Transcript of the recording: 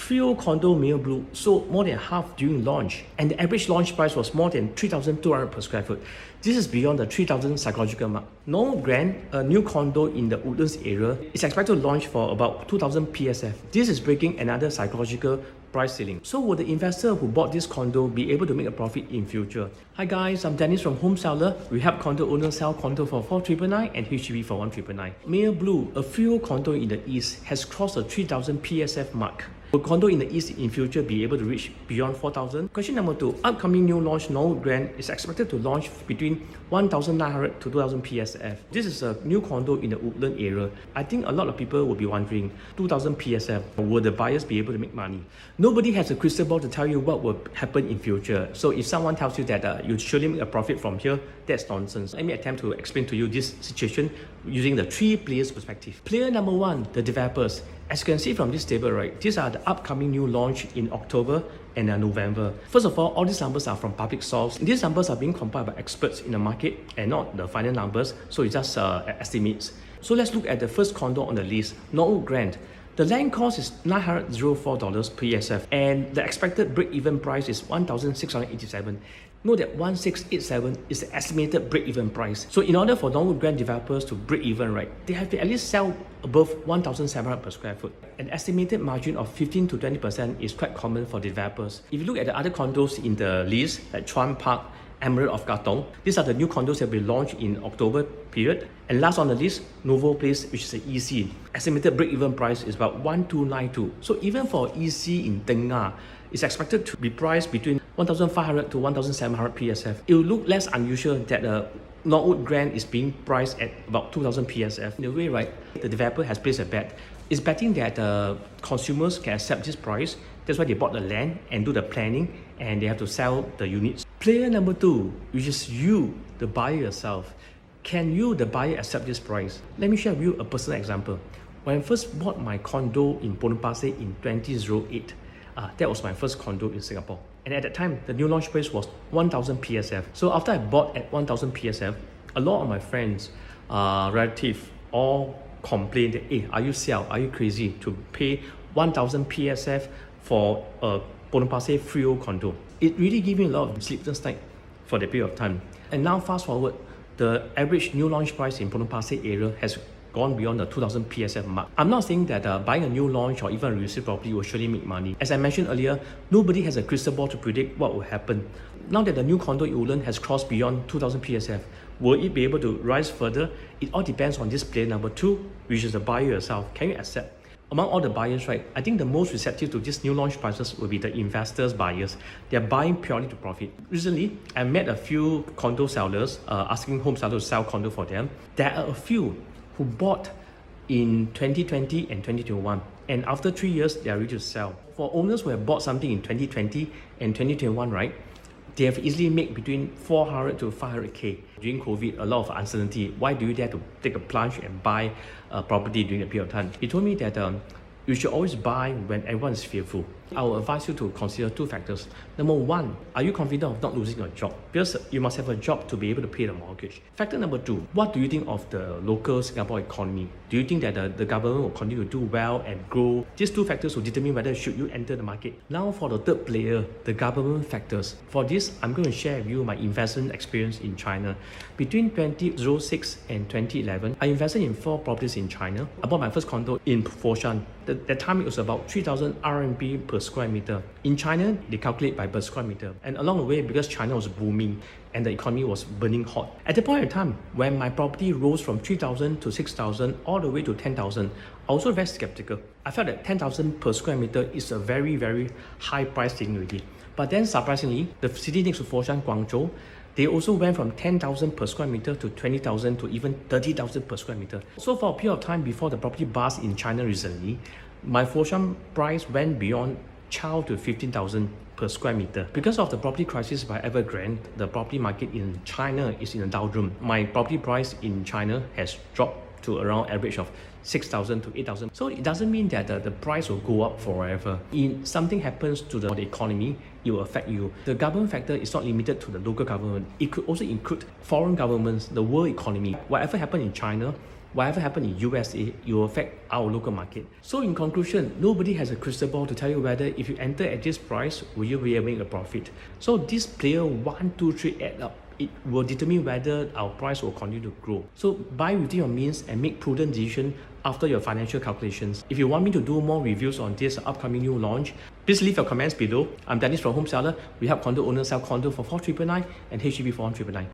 Freehold Condo Meyer Blue sold more than half during launch, and the average launch price was more than 3,200 per square foot. This is beyond the 3,000 psychological mark. Norwood Grand, a new condo in the Woodlands area, is expected to launch for about 2,000 PSF. This is breaking another psychological price ceiling. So will the investor who bought this condo be able to make a profit in future? Hi guys, I'm Dennis from Home Seller. We help condo owners sell condo for 4,999 and HDB for 1,999. Meyer Blue, a freehold condo in the east, has crossed the 3,000 PSF mark. Will condo in the east in future be able to reach beyond 4,000? Question number 2. Upcoming new launch Norwood Grand is expected to launch between 1,900 to 2,000 PSF. This is a new condo in the Woodland area. I think a lot of people will be wondering, 2,000 PSF, will the buyers be able to make money? Nobody has a crystal ball to tell you what will happen in future. So if someone tells you that you surely make a profit from here, that's nonsense. Let me attempt to explain to you this situation using the 3 players perspective. Player number 1, the developers. As you can see from this table, right, these are the upcoming new launch in October and November. First of all these numbers are from public source. These numbers are being compiled by experts in the market and not the final numbers, so it's just estimates. So let's look at the first condo on the list, Norwood Grand. The land cost is $904 per ESF and the expected break-even price is $1,687. Note that 1,687 is the estimated break-even price. So in order for Norwood Grand developers to break even, right, they have to at least sell above 1,700 per square foot. An estimated margin of 15 to 20% is quite common for developers. If you look at the other condos in the list, like Chuan Park, Emerald of Katong, these are the new condos that will be launched in October period. And last on the list, Novo Place, which is an EC. Estimated break-even price is about 1,292. So even for EC in Tengah, it's expected to be priced between 1,500 to 1,700 PSF. It will look less unusual that Norwood Grand is being priced at about 2,000 PSF. In a way, right, the developer has placed a bet. It's betting that consumers can accept this price. That's why they bought the land and do the planning and they have to sell the units. Player number 2, which is you, the buyer yourself. Can you, the buyer, accept this price? Let me share with you a personal example. When I first bought my condo in Potong Pasir in 2008, that was my first condo in Singapore. And at that time, the new launch price was 1,000 PSF. So after I bought at 1,000 PSF, a lot of my friends, relatives, all complained that, hey, are you crazy to pay 1,000 PSF for a Potong Pasir freehold condo? It really gave me a lot of sleepless night for that period of time. And now fast forward, the average new launch price in Potong Pasir area has gone beyond the 2,000 PSF mark. I'm not saying that buying a new launch or even a resale property will surely make money. As I mentioned earlier, nobody has a crystal ball to predict what will happen. Now that the new condo in Woodland has crossed beyond 2,000 PSF, will it be able to rise further? It all depends on this player number 2, which is the buyer yourself. Can you accept? Among all the buyers, right, I think the most receptive to these new launch prices will be the investors, buyers. They're buying purely to profit. Recently, I met a few condo sellers asking home sellers to sell condo for them. There are a few who bought in 2020 and 2021, and after 3 years they are ready to sell. For owners who have bought something in 2020 and 2021, right, they have easily made between 400 to 500k. During COVID, a lot of uncertainty. Why do you dare to take a plunge and buy a property during a period of time? He told me that you should always buy when everyone is fearful. I will advise you to consider 2 factors. Number 1, are you confident of not losing your job? Because you must have a job to be able to pay the mortgage. Factor number 2, what do you think of the local Singapore economy? Do you think that the government will continue to do well and grow? These 2 factors will determine whether should you enter the market. Now for the third player, the government factors. For this, I'm going to share with you my investment experience in China. Between 2006 and 2011, I invested in 4 properties in China. I bought my first condo in Foshan. That time it was about 3,000 RMB per square meter. In China, they calculate by per square meter. And along the way, because China was booming and the economy was burning hot. At the point in time, when my property rose from 3,000 to 6,000 all the way to 10,000, I was also very skeptical. I felt that 10,000 per square meter is a very, very high price thing already. But then surprisingly, the city next to Foshan, Guangzhou, they also went from 10,000 per square meter to 20,000 to even 30,000 per square meter. So for a period of time before the property bust in China recently, my Foshan price went beyond 12 to 15,000 per square meter. Because of the property crisis by Evergrande, the property market in China is in a doldrum. My property price in China has dropped to around average of 6,000 to 8,000. So it doesn't mean that the price will go up forever. If something happens to the economy, it will affect you. The government factor is not limited to the local government. It could also include foreign governments, the world economy. Whatever happened in China whatever happened in USA, it will affect our local market. So in conclusion, nobody has a crystal ball to tell you whether if you enter at this price, will you be able to make a profit. So this player 1, 2, 3 add up, it will determine whether our price will continue to grow. So buy within your means and make prudent decisions after your financial calculations. If you want me to do more reviews on this upcoming new launch, please leave your comments below. I'm Dennis from Home Seller. We help condo owners sell condo for 4,999 and HDB for 1,999.